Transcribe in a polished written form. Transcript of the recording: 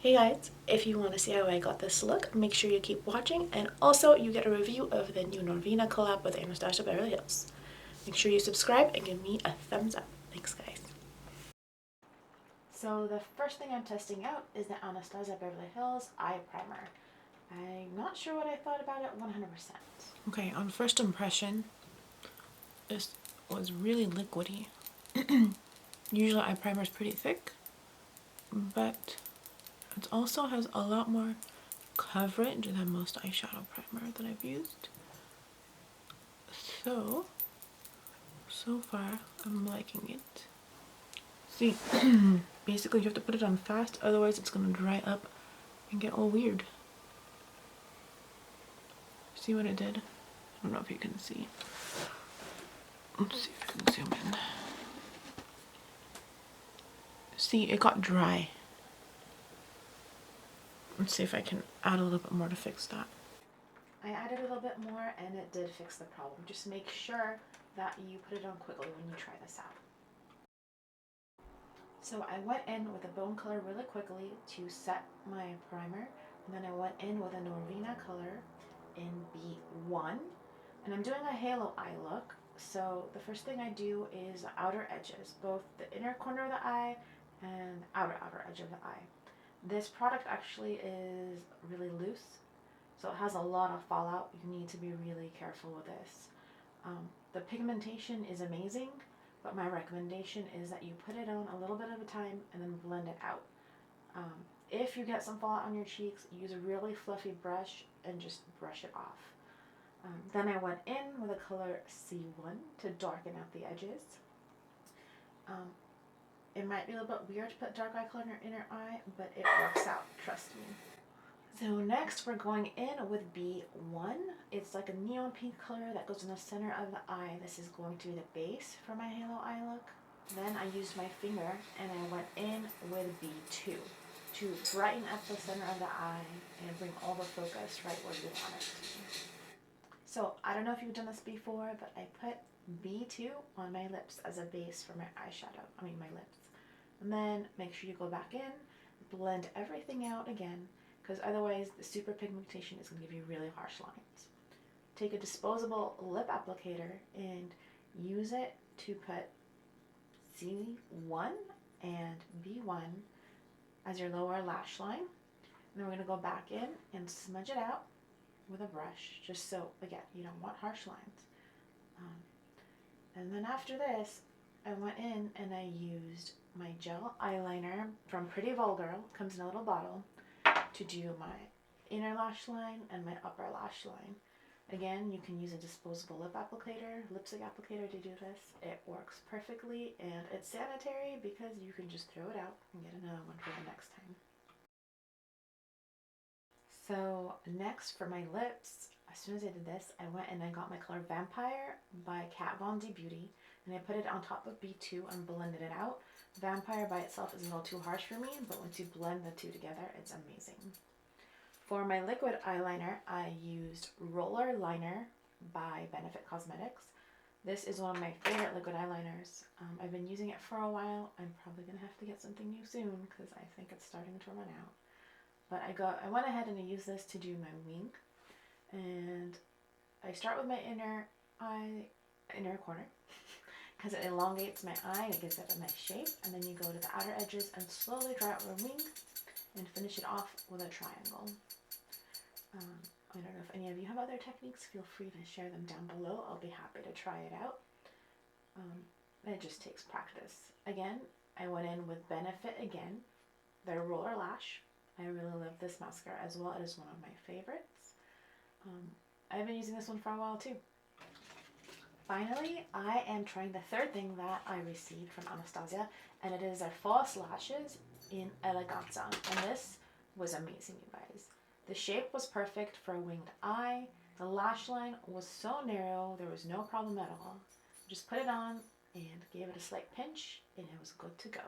Hey guys, if you want to see how I got this look, make sure you keep watching, and also you get a review of the new Norvina collab with Anastasia Beverly Hills. Make sure you subscribe and give me a thumbs up. Thanks guys. So the first thing I'm testing out is the Anastasia Beverly Hills eye primer. I'm not sure what I thought about it 100%. Okay, on first impression, this was really liquidy. Usually eye primer is pretty thick, but it also has a lot more coverage than most eyeshadow primer that I've used. So far I'm liking it. See, basically you have to put it on fast, otherwise it's gonna dry up and get all weird. See what it did? I don't know if you can see. Let's see if I can zoom in. See, it got dry. Let's see if I can add a little bit more to fix that. I added a little bit more and it did fix the problem. Just make sure that you put it on quickly when you try this out. So I went in with a bone color really quickly to set my primer, and then I went in with a Norvina color in B1, and I'm doing a halo eye look. So the first thing I do is the outer edges, both the inner corner of the eye and outer edge of the eye. This product actually is really loose, so it has a lot of fallout. You need to be really careful with this. The pigmentation is amazing, but my recommendation is that you put it on a little bit at a time and then blend it out. If you get some fallout on your cheeks, use a really fluffy brush and just brush it off. Then I went in with a color C1 to darken out the edges. It might be a little bit weird to put dark eye color in your inner eye, but it works out, trust me. So next we're going in with B1. It's like a neon pink color that goes in the center of the eye. This is going to be the base for my halo eye look. Then I used my finger and I went in with B2 to brighten up the center of the eye and bring all the focus right where you want it to be. So I don't know if you've done this before, but I put B2 on my lips as a base for my eyeshadow, my lips. And then make sure you go back in, blend everything out again, because otherwise the super pigmentation is going to give you really harsh lines. Take a disposable lip applicator and use it to put C1 and B1 as your lower lash line. And then we're going to go back in and smudge it out with a brush, just so, again, you don't want harsh lines. And then after this, I went in and I used my gel eyeliner from Pretty Vulgar, comes in a little bottle, to do my inner lash line and my upper lash line. Again, you can use a disposable lipstick applicator to do this. It works perfectly and it's sanitary because you can just throw it out and get another one for the next time. So next for my lips, as soon as I did this, I went and I got my color Vampire by Kat Von D Beauty, and I put it on top of B2 and blended it out. Vampire by itself is a little too harsh for me, but once you blend the two together, it's amazing. For my liquid eyeliner, I used Roller Liner by Benefit Cosmetics. This is one of my favorite liquid eyeliners. I've been using it for a while. I'm probably going to have to get something new soon because I think it's starting to run out. But I went ahead and I used this to do my wing. And I start with my inner corner because it elongates my eye and it gives it a nice shape. And then you go to the outer edges and slowly draw out your wing and finish it off with a triangle. I don't know if any of you have other techniques. Feel free to share them down below. I'll be happy to try it out. It just takes practice. Again, I went in with Benefit again, their Roller Lash. I really love this mascara as well. It is one of my favorites. I've been using this one for a while too. Finally, I am trying the third thing that I received from Anastasia, and it is their false lashes in Eleganza. And this was amazing, you guys. The shape was perfect for a winged eye. The lash line was so narrow, there was no problem at all. Just put it on and gave it a slight pinch, and it was good to go.